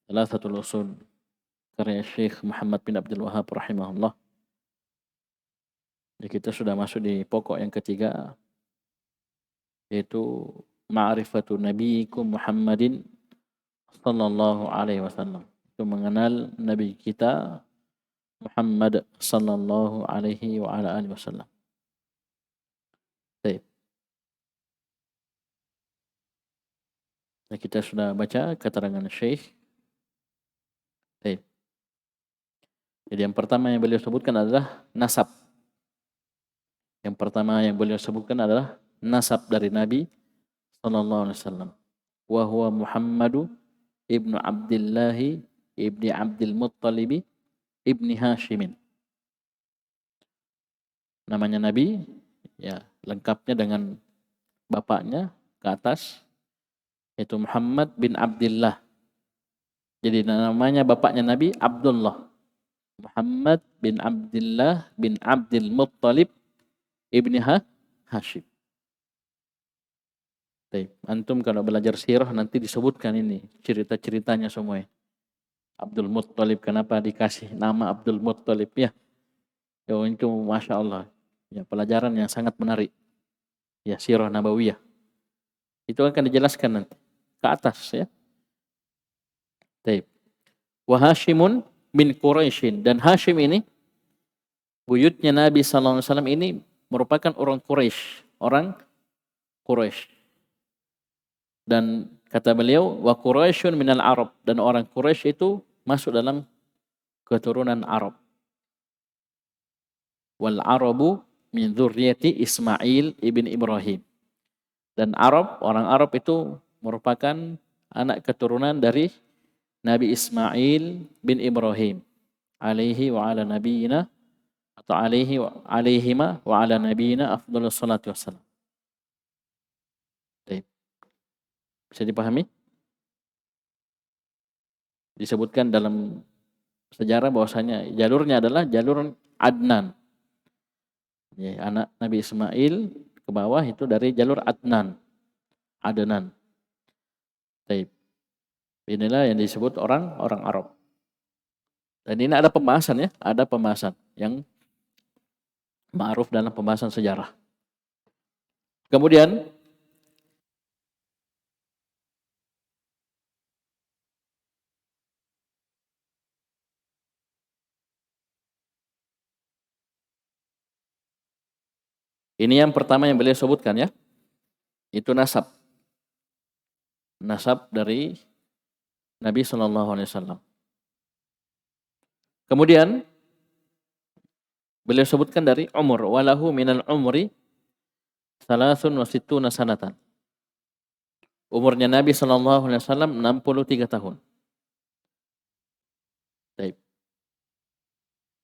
Thalathatul Usul karya Syekh Muhammad bin Abdul Wahhab rahimahullah. Jadi kita sudah masuk di pokok yang ketiga, yaitu ma'rifatu nabiyikum Muhammadin sallallahu alaihi wasallam. Itu mengenal nabi kita Muhammad sallallahu alaihi wa ala alihi wasallam. Baik. Nah, kita sudah baca keterangan Syekh. Baik. Jadi yang pertama yang beliau sebutkan adalah nasab. Yang pertama yang beliau sebutkan adalah nasab dari Nabi sallallahu alaihi wasallam. Wa huwa Muhammadu ibnu Abdillahi ibni Abdul Muttalibi ibni Hashimin. Namanya Nabi, ya lengkapnya dengan bapaknya ke atas, yaitu Muhammad bin Abdullah. Jadi namanya bapaknya Nabi Abdullah. Muhammad bin Abdullah bin Abdul Muttalib ibni Hashim. Antum kalau belajar sirah nanti disebutkan ini cerita-ceritanya semua. Abdul Muttalib, kenapa dikasih nama Abdul Muttalib ya? Ya itu Masya Allah. Ya, pelajaran yang sangat menarik. Ya, sirah nabawiyah. Itu akan dijelaskan nanti ke atas ya. Baik. Wa Hashimun bin Quraisyin, dan Hashim ini buyutnya Nabi sallallahu alaihi wasallam ini merupakan orang Quraisy, orang Quraisy. Dan kata beliau, wa Quraisyun minal Arab, dan orang Quraisy itu masuk dalam keturunan Arab. Wal Arabu min dzurriyyati Ismail ibn Ibrahim. Dan Arab, orang Arab itu merupakan anak keturunan dari Nabi Ismail bin Ibrahim alaihi wa ala nabiyina atau alaihima wa ala nabiyina afdhalus salatu wassalam. Bisa dipahami? Disebutkan dalam sejarah bahwasanya jalurnya adalah jalur Adnan. Ya, anak Nabi Ismail ke bawah itu dari jalur Adnan. Baik. Inilah yang disebut orang Arab. Dan ini ada pembahasan ya, ada pembahasan yang ma'ruf dalam pembahasan sejarah. Kemudian ini yang pertama yang beliau sebutkan ya, itu nasab. Nasab dari Nabi Sallallahu Alaihi Wasallam. Kemudian beliau sebutkan dari umur, walahu minal umri salasun wa sittuna sanatan. Umurnya Nabi Sallallahu Alaihi Wasallam 63 tahun. Baik.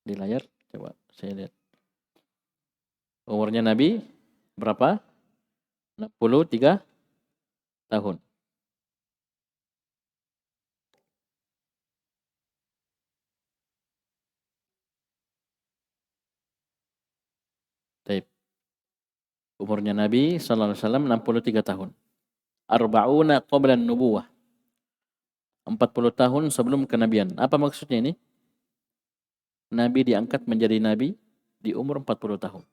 Di layar coba saya lihat. Umurnya Nabi berapa? 63 tahun. Baik. Umurnya Nabi sallallahu alaihi wasallam 63 tahun. Arba'una qabla an-nubuwah. 40 tahun sebelum kenabian. Apa maksudnya ini? Nabi diangkat menjadi nabi di umur 40 tahun.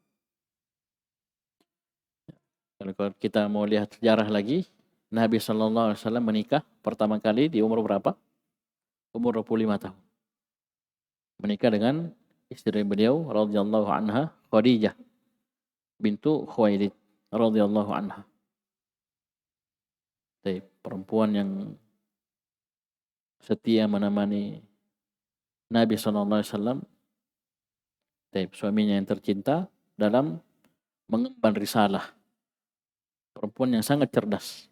Kalau kita mau lihat sejarah lagi, Nabi sallallahu alaihi wasallam menikah pertama kali di umur berapa? Umur 25 tahun. Menikah dengan istri beliau radhiyallahu anha, Khadijah bintu Khuwailid radhiyallahu anha. Perempuan yang setia menemani Nabi SAW, suaminya yang tercinta dalam mengemban risalah. Perempuan yang sangat cerdas.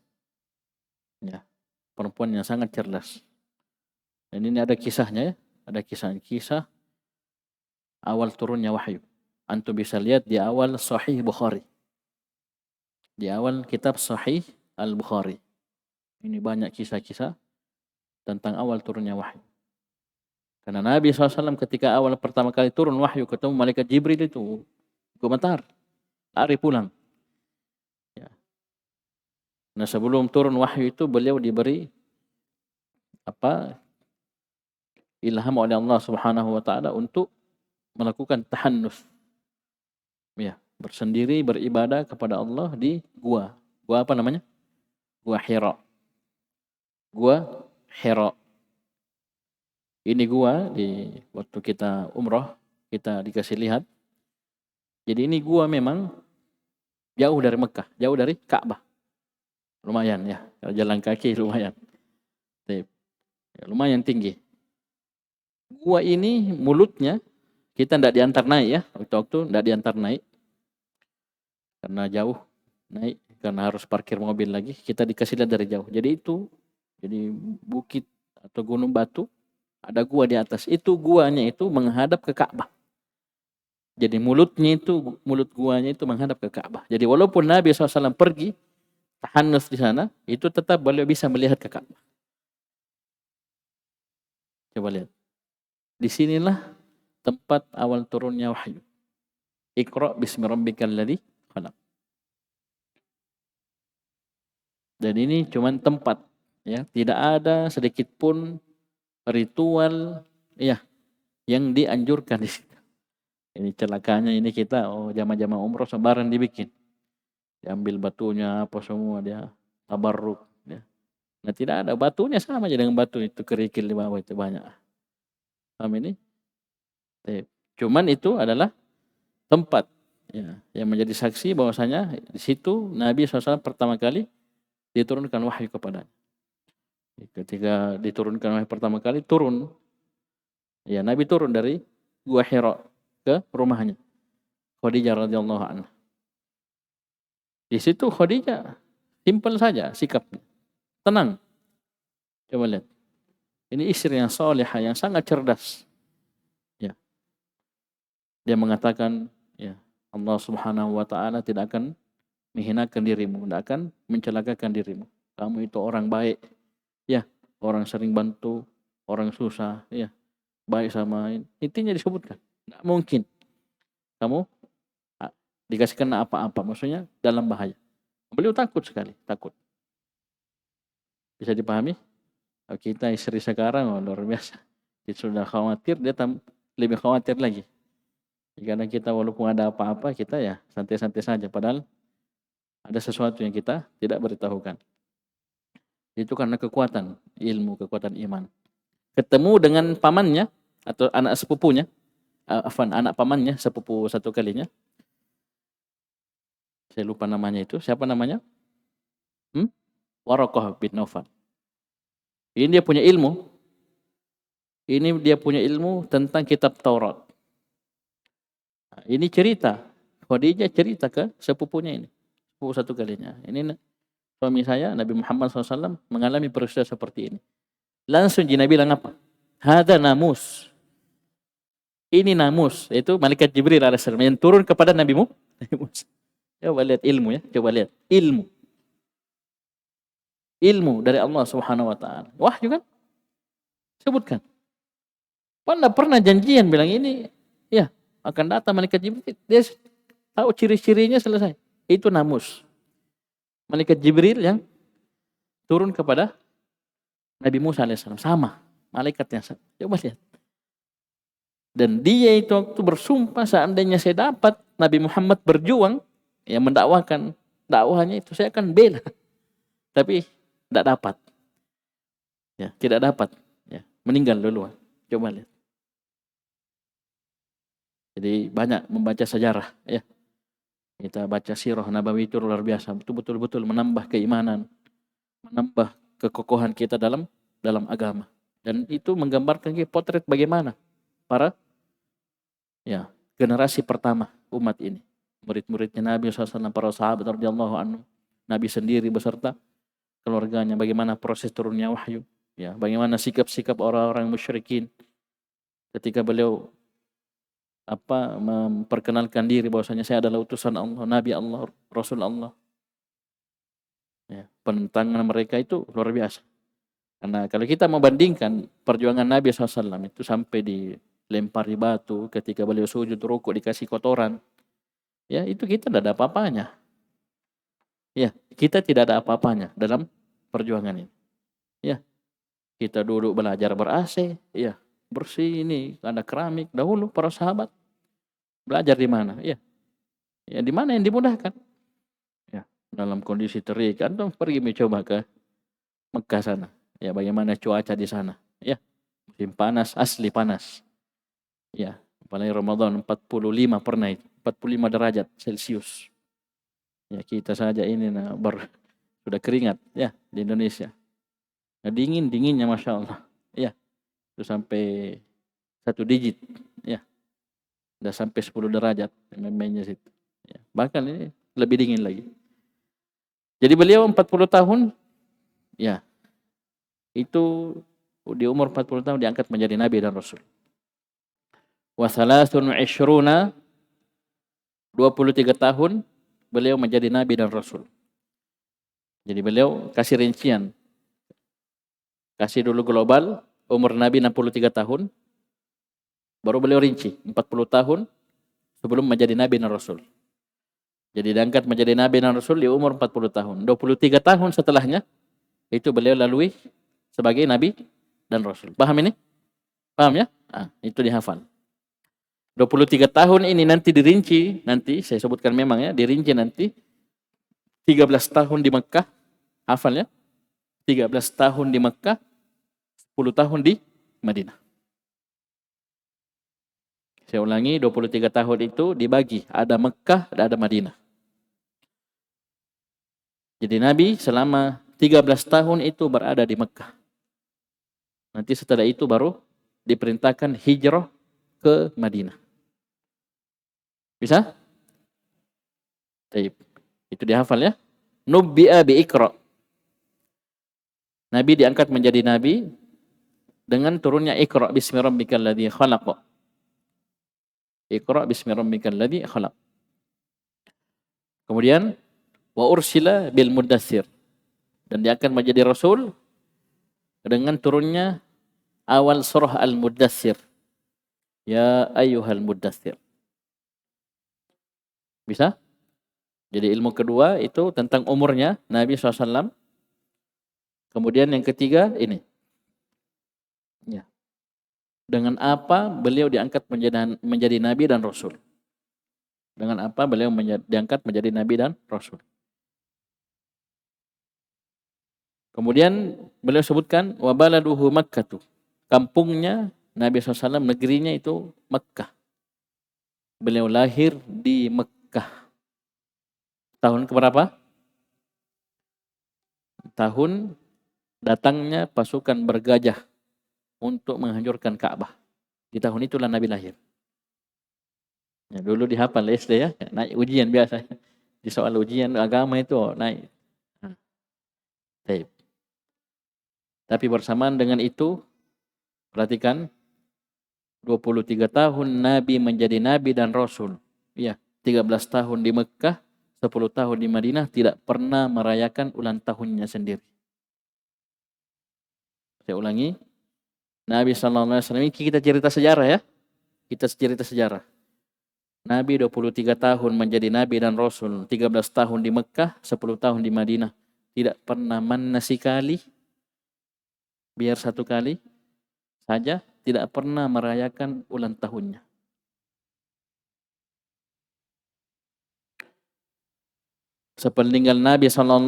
Ya, perempuan yang sangat cerdas. Dan ini ada kisahnya ya, ada kisah awal turunnya wahyu. Antum bisa lihat di awal Sahih Bukhari. Di awal kitab Sahih Al-Bukhari. Ini banyak kisah-kisah tentang awal turunnya wahyu. Karena Nabi SAW ketika awal pertama kali turun wahyu ketemu malaikat Jibril itu gemetar, lari pulang. Ya. Nah sebelum turun wahyu itu beliau diberi ilham oleh Allah Subhanahu wa taala untuk melakukan tahannus. Ya, bersendiri beribadah kepada Allah di gua. Gua apa namanya? Gua Hira. Gua Hira. Ini gua di waktu kita umrah, kita dikasih lihat. Jadi ini gua memang jauh dari Mekah, jauh dari Ka'bah. Lumayan ya, kalau jalan kaki lumayan. Ya, lumayan tinggi. Gua ini mulutnya kita tidak diantar naik ya, waktu-waktu tidak diantar naik karena jauh naik, karena harus parkir mobil lagi. Kita dikasih lihat dari jauh. Jadi itu, jadi bukit atau gunung batu, ada gua di atas. Itu guanya itu menghadap ke Ka'bah. Jadi mulut guanya itu menghadap ke Ka'bah. Jadi walaupun Nabi SAW pergi tahannus di sana, itu tetap beliau bisa melihat ke Ka'bah. Coba lihat. Disinilah tempat awal turunnya wahyu. Iqra bismi rabbikal ladzi khalaq. Dan ini cuman tempat, ya, tidak ada sedikit pun ritual ya yang dianjurkan di situ. Ini celakanya ini kita jamaah-jamaah umroh sebaran dibikin. Diambil batunya apa semua dia tabarruk ya. Nah, tidak ada, batunya sama aja dengan batu itu kerikil di bawah itu banyak. Paham ini? Cuman itu adalah tempat ya, yang menjadi saksi bahwasanya di situ Nabi SAW pertama kali diturunkan wahyu kepadanya. Ketika diturunkan wahyu pertama kali turun, ya Nabi turun dari Gua Hira ke rumahnya Khadijah radhiyallahu anha. Di situ Khadijah simpel saja sikapnya, tenang. Coba lihat, ini istri yang salihah yang sangat cerdas. Ya, dia mengatakan, ya Allah Subhanahu wa taala tidak akan menghinakan dirimu, tidak akan mencelakakan dirimu. Kamu itu orang baik, ya, orang sering bantu orang susah, ya, baik sama intinya disebutkan. Tidak mungkin kamu dikasihkan apa-apa, maksudnya dalam bahaya. Beliau takut sekali, takut. Bisa dipahami? Kita istri sekarang luar biasa. Dia sudah khawatir, dia lebih khawatir lagi. Karena kita walaupun ada apa-apa, kita ya santai-santai saja. Padahal ada sesuatu yang kita tidak beritahukan. Itu karena kekuatan ilmu, kekuatan iman. Ketemu dengan pamannya atau anak sepupunya, anak pamannya, sepupu satu kalinya. Saya lupa namanya itu. Siapa namanya? Waraqah bin Naufal. Ini dia punya ilmu. Ini dia punya ilmu tentang kitab Taurat. Ini cerita. Khadijah cerita ke sepupunya ini. Sepupu satu kalinya. Ini suami saya, Nabi Muhammad SAW, mengalami peristiwa seperti ini. Langsung Nabi bilang apa? Hada namus. Ini namus. Itu malaikat Jibril alaihissalam yang turun kepada Nabi Musa. Coba lihat ilmu ya. Coba lihat. Ilmu. Ilmu dari Allah Subhanahu wa taala. Wahyu kan? Sebutkan. Pernah janjian bilang ini ya akan datang malaikat Jibril. Dia tahu ciri-cirinya selesai. Itu namus. Malaikat Jibril yang turun kepada Nabi Musa alaihissalam. Sama. Malaikatnya. Coba lihat. Dan dia itu waktu bersumpah seandainya saya dapat Nabi Muhammad berjuang yang mendakwakan dakwahnya itu saya akan bela. Tapi tidak dapat. Ya, tidak dapat. Ya, meninggal duluan. Coba lihat. Jadi banyak membaca sejarah ya. Kita baca sirah Nabawi itu luar biasa. Betul-betul menambah keimanan, menambah kekokohan kita dalam agama. Dan itu menggambarkan potret bagaimana para ya generasi pertama umat ini. Murid-muridnya Nabi SAW, para sahabat radhiyallahu anhu, Nabi sendiri beserta keluarganya, bagaimana proses turunnya wahyu, ya, bagaimana sikap-sikap orang-orang musyrikin ketika beliau memperkenalkan diri bahwasanya saya adalah utusan Allah, Nabi Allah, Rasul Allah. Ya, penentangan mereka itu luar biasa. Karena kalau kita membandingkan perjuangan Nabi SAW itu sampai dilempari batu, ketika beliau sujud rukuk dikasih kotoran, ya itu kita tidak ada apa-apanya. Ya, kita tidak ada apa-apanya dalam perjuangan ini. Ya, kita duduk belajar ber-AC, ya, bersih ini, ada keramik. Dahulu para sahabat belajar di mana? Ya, ya di mana yang dimudahkan? Ya, dalam kondisi terik, antum pergi mencoba ke Mekah sana. Ya, bagaimana cuaca di sana? Ya, musim panas, asli panas. Ya, apalagi Ramadan 45 pernah itu, 45 derajat Celcius. Ya, kita saja ini sudah keringat ya di Indonesia. Nah, dinginnya Masya Allah. Ya, itu sampai 1 digit. Ya, udah sampai 10 derajat mainnya situ. Ya, bahkan ini lebih dingin lagi. Jadi beliau 40 tahun, ya, itu di umur 40 tahun diangkat menjadi Nabi dan Rasul. Wa thalathun wa ishruna, 23 tahun beliau menjadi Nabi dan Rasul. Jadi beliau kasih rincian. Kasih dulu global, umur Nabi 63 tahun, baru beliau rinci, 40 tahun sebelum menjadi Nabi dan Rasul. Jadi diangkat menjadi Nabi dan Rasul di umur 40 tahun. 23 tahun setelahnya, itu beliau lalui sebagai Nabi dan Rasul. Paham ini? Paham ya? Itu dihafal. 23 tahun ini nanti dirinci, nanti saya sebutkan memang ya, dirinci nanti 13 tahun di Mekah, hafal ya? 13 tahun di Mekah, 10 tahun di Madinah. Saya ulangi, 23 tahun itu dibagi, ada Mekah dan ada Madinah. Jadi Nabi selama 13 tahun itu berada di Mekah. Nanti setelah itu baru diperintahkan hijrah ke Madinah. Bisa? Baik. Itu dihafal ya. Nubbi'a bi Iqra. Nabi diangkat menjadi nabi dengan turunnya Iqra bismi rabbikal ladzi khalaq. Iqra bismi rabbikal ladzi khalaq. Kemudian wa ursila bil muddatsir. Dan dia akan menjadi rasul dengan turunnya awal surah Al-Muddatsir. Ya ayyuhal muddatsir. Bisa? Jadi ilmu kedua itu tentang umurnya Nabi SAW. Kemudian yang ketiga ini. Ya. Dengan apa beliau diangkat menjadi Nabi dan Rasul. Dengan apa beliau diangkat menjadi Nabi dan Rasul. Kemudian beliau sebutkan wabaladuhu Makkah. Kampungnya Nabi SAW, negerinya itu Mekah. Beliau lahir di Mekah. Tahun keberapa? Tahun datangnya pasukan bergajah untuk menghancurkan Ka'bah. Di tahun itulah Nabi lahir. Ya, dulu dihafal SD ya, naik ujian biasa. Di soal ujian agama itu naik. Baik. Tapi bersamaan dengan itu, perhatikan, 23 tahun Nabi menjadi Nabi dan Rasul. Ya, 13 tahun di Mekah, 10 tahun di Madinah, tidak pernah merayakan ulang tahunnya sendiri. Saya ulangi, Nabi SAW, ini kita cerita sejarah ya. Kita cerita sejarah. Nabi 23 tahun menjadi Nabi dan Rasul, 13 tahun di Mekah, 10 tahun di Madinah. Tidak pernah mana sekali, biar satu kali saja, tidak pernah merayakan ulang tahunnya. Sepeninggal Nabi SAW,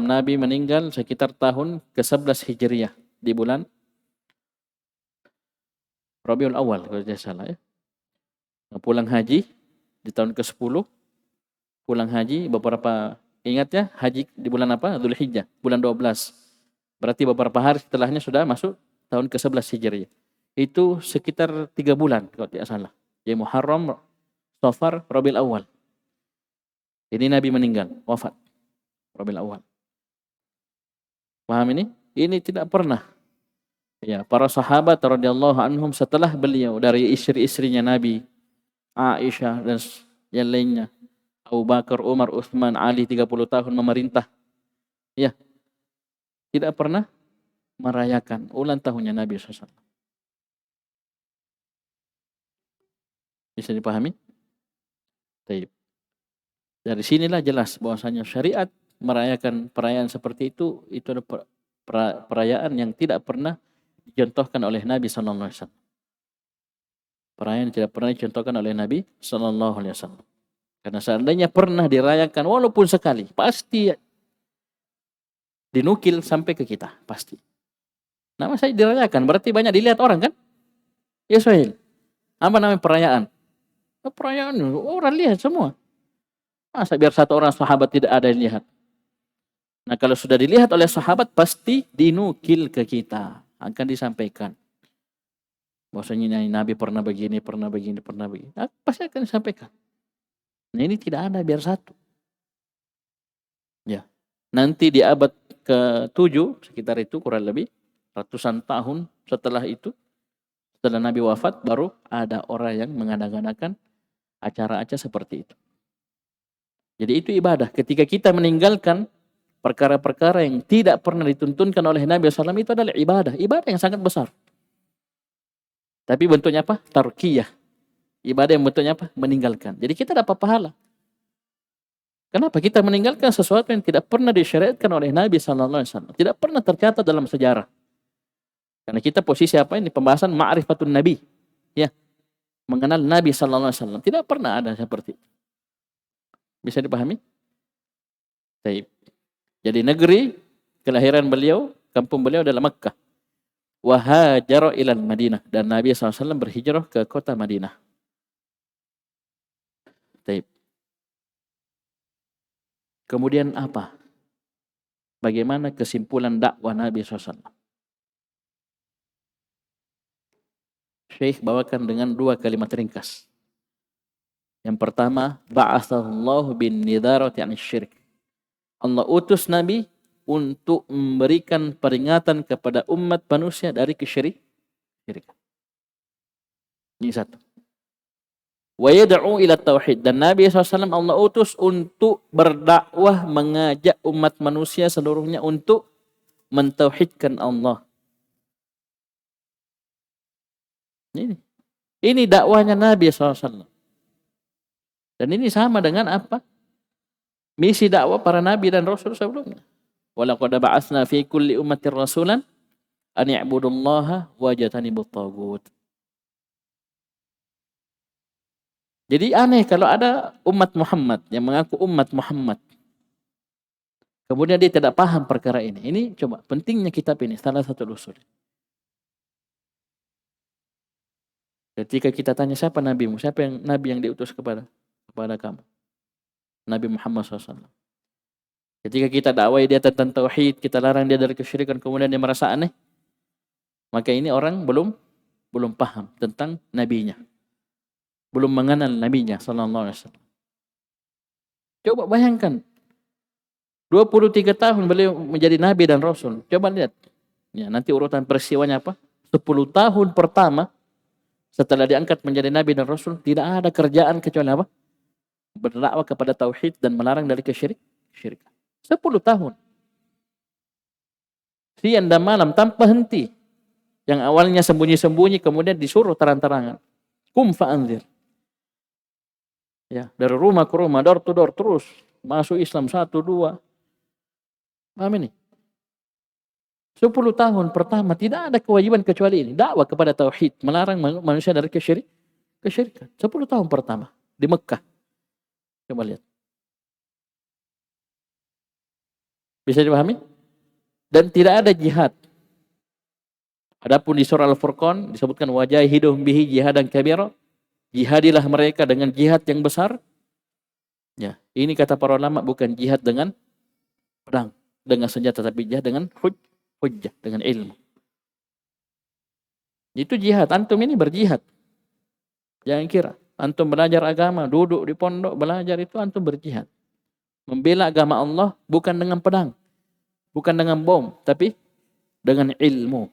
Nabi meninggal sekitar tahun ke-11 Hijriah di bulan Rabiul Awal kalau tidak salah ya. Pulang haji di tahun ke-10, pulang haji beberapa, ingat ya, haji di bulan apa? Dzulhijjah, bulan 12. Berarti beberapa hari setelahnya sudah masuk tahun ke-11 Hijriah. Itu sekitar 3 bulan kalau tidak salah. Jadi Muharram, Safar, Rabiul Awal. Ini Nabi meninggal, wafat. Rabiul Awal. Paham ini? Ini tidak pernah. Ya, para sahabat radhiyallahu anhum setelah beliau, dari istri-istrinya Nabi, Aisyah dan yang lainnya, Abu Bakar, Umar, Utsman, Ali 30 tahun memerintah. Ya, tidak pernah merayakan ulang tahunnya Nabi SAW. Bisa dipahami? Baik. Dari sinilah jelas bahwasanya syariat merayakan perayaan seperti itu adalah perayaan yang tidak pernah dicontohkan oleh Nabi sallallahu alaihi wasallam. Perayaan yang tidak pernah dicontohkan oleh Nabi sallallahu alaihi wasallam. Karena seandainya pernah dirayakan walaupun sekali, pasti dinukil sampai ke kita, pasti. Nama saya dirayakan, berarti banyak dilihat orang kan? Ya Sohail. Apa namanya perayaan? Perayaan orang lihat semua. Masa biar satu orang sahabat tidak ada yang lihat? Nah kalau sudah dilihat oleh sahabat pasti dinukil ke kita, akan disampaikan. Bahwasanya Nabi pernah begini, pernah begini, pernah begini. Nah, pasti akan disampaikan. Nah ini tidak ada biar satu. Ya. Nanti di abad ke-7 sekitar itu kurang lebih ratusan tahun setelah itu, setelah Nabi wafat, baru ada orang yang mengadakan acara-acara seperti itu. Jadi itu ibadah. Ketika kita meninggalkan perkara-perkara yang tidak pernah dituntunkan oleh Nabi SAW, itu adalah ibadah. Ibadah yang sangat besar. Tapi bentuknya apa? Tarkiyah. Ibadah yang bentuknya apa? Meninggalkan. Jadi kita dapat pahala. Kenapa? Kita meninggalkan sesuatu yang tidak pernah disyariatkan oleh Nabi SAW. Tidak pernah tercatat dalam sejarah. Karena kita posisi apa ini? Pembahasan ma'rifatun Nabi. Ya. Mengenal Nabi SAW. Tidak pernah ada seperti itu. Bisa dipahami? Baik. Jadi negeri kelahiran beliau, kampung beliau adalah Makkah. Wahajara ilal Madinah. Dan Nabi SAW berhijrah ke kota Madinah. Baik. Kemudian apa? Bagaimana kesimpulan dakwah Nabi SAW? Syekh bawakan dengan 2 kalimat ringkas. Yang pertama, ba'atsallahu bin nidharati 'anil syirik. Allah utus Nabi untuk memberikan peringatan kepada umat manusia dari kesyirikan. Ini satu. Wa yad'u ila tauhid. Dan Nabi SAW Allah utus untuk berdakwah, mengajak umat manusia seluruhnya untuk mentauhidkan Allah. Ini dakwahnya Nabi SAW. Dan ini sama dengan apa? Misi dakwah para Nabi dan Rasul sebelumnya. Walaqad ba'atsna fi kulli ummatin rasulan an i'budullaha wajtanibut taghut. Jadi aneh kalau ada umat Muhammad yang mengaku umat Muhammad, kemudian dia tidak paham perkara ini. Ini coba pentingnya kitab ini, salah satu usul. Ketika kita tanya siapa nabimu, siapa yang nabi yang diutus kepada kamu? Nabi Muhammad SAW. Ketika kita dakwai dia tentang tauhid, kita larang dia dari kesyirikan, kemudian dia merasa aneh, maka ini orang belum paham tentang nabinya, belum mengenal nabinya sallallahu alaihi wasallam. Coba bayangkan 23 tahun beliau menjadi nabi dan rasul. Coba lihat. Ya, nanti urutan peristiwanya apa? 10 tahun pertama setelah diangkat menjadi nabi dan rasul, tidak ada kerjaan kecuali apa? Berdakwah kepada tauhid dan melarang dari kesyirikan. 10 tahun. Siang dan malam tanpa henti. Yang awalnya sembunyi-sembunyi kemudian disuruh terang-terangan. Kum fa'anzir. Ya, dari rumah ke rumah, door to door terus masuk Islam 1 2. Paham ini? 10 tahun pertama tidak ada kewajiban kecuali ini, dakwah kepada tauhid, melarang manusia dari kesyirikan. 10 tahun pertama di Mekah. Coba lihat. Bisa dipahami? Dan tidak ada jihad. Adapun di surah Al-Furqan disebutkan wajahidum bihi jihadan kabira. Jihadilah mereka dengan jihad yang besar. Ya, ini kata para ulama bukan jihad dengan pedang, dengan senjata, tapi jihad dengan hujjah, dengan ilmu. Itu jihad. Antum ini berjihad. Jangan kira antum belajar agama, duduk di pondok belajar, itu antum berjihad. Membela agama Allah bukan dengan pedang, bukan dengan bom, tapi dengan ilmu.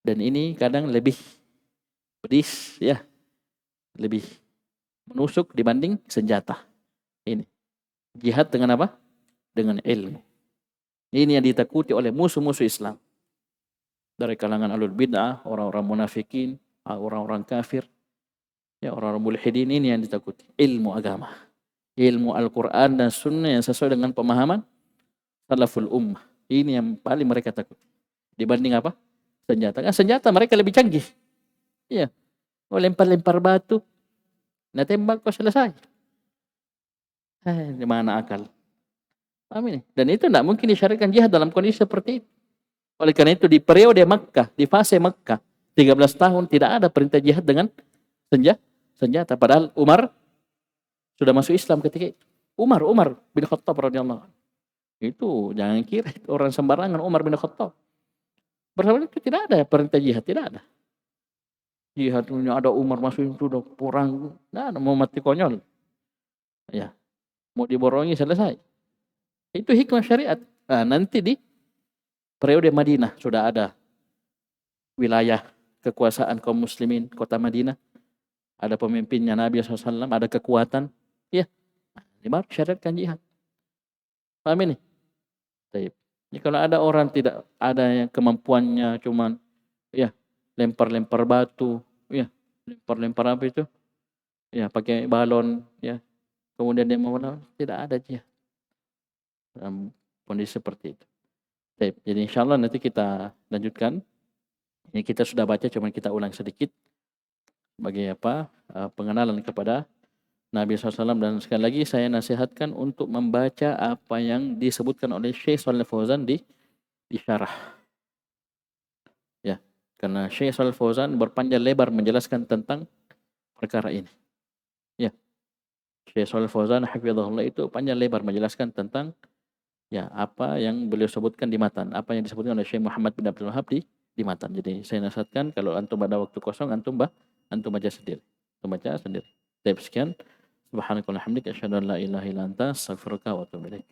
Dan ini kadang lebih pedis, ya, lebih menusuk dibanding senjata. Ini jihad dengan apa? Dengan ilmu. Ini yang ditakuti oleh musuh-musuh Islam dari kalangan ahlul bid'ah, orang-orang munafikin, orang-orang kafir, ya, orang-orang mulhidin. Ini yang ditakuti, ilmu agama, ilmu Al-Quran dan Sunnah yang sesuai dengan pemahaman salaful ummah. Ini yang paling mereka takut. dibanding apa? Senjata. Kan senjata mereka lebih canggih. Iya. Oh, lempar-lempar batu. Nah, tembak kok selesai. Di mana akal? Paham ini? Dan itu tidak mungkin disyariatkan jihad dalam kondisi seperti itu. Oleh karena itu di periode Makkah, di fase Makkah, 13 tahun tidak ada perintah jihad dengan senjata. Padahal Umar sudah masuk Islam ketika itu. Umar bin Khattab radhiyallahu anhu. Itu jangan kira itu orang sembarangan Umar bin Khattab. Bersama itu tidak ada perintah jihad, tidak ada. Jihadnya ada Umar masuk itu udah perang, nah mau mati konyol. Ya, mau diborongi selesai. Itu hikmah syariat. Nah, nanti di periode Madinah sudah ada wilayah kekuasaan kaum muslimin kota Madinah. Ada pemimpinnya Nabi SAW, ada kekuatan. Ya, ini baru syariatkan jihad. Paham ini? Baik. Jadi kalau ada orang tidak ada yang kemampuannya cuman ya lempar-lempar batu, ya lempar-lempar apa itu? Ya pakai balon, ya. Kemudian dia mau tidak ada jihad dalam kondisi seperti itu. Baik. Jadi insyaallah nanti kita lanjutkan. Ini kita sudah baca, cuman kita ulang sedikit sebagai apa pengenalan kepada Nabi SAW. Dan sekali lagi saya nasihatkan untuk membaca apa yang disebutkan oleh Syekh Shalih Fauzan di syarah. Ya, karena Syekh Shalih Fauzan berpanjang lebar menjelaskan tentang perkara ini. Ya, Syekh Shalih Fauzan hafizahullah itu panjang lebar menjelaskan tentang ya apa yang beliau sebutkan di matan, apa yang disebutkan oleh Syekh Muhammad bin Abdul Wahab di matan. Jadi saya nasihatkan kalau antum ada waktu kosong antum baca sendiri. Baik, sekian. Subhanakallahumma hamdika asyhadu an la ilaha illa anta astaghfiruka wa atubu ilaik.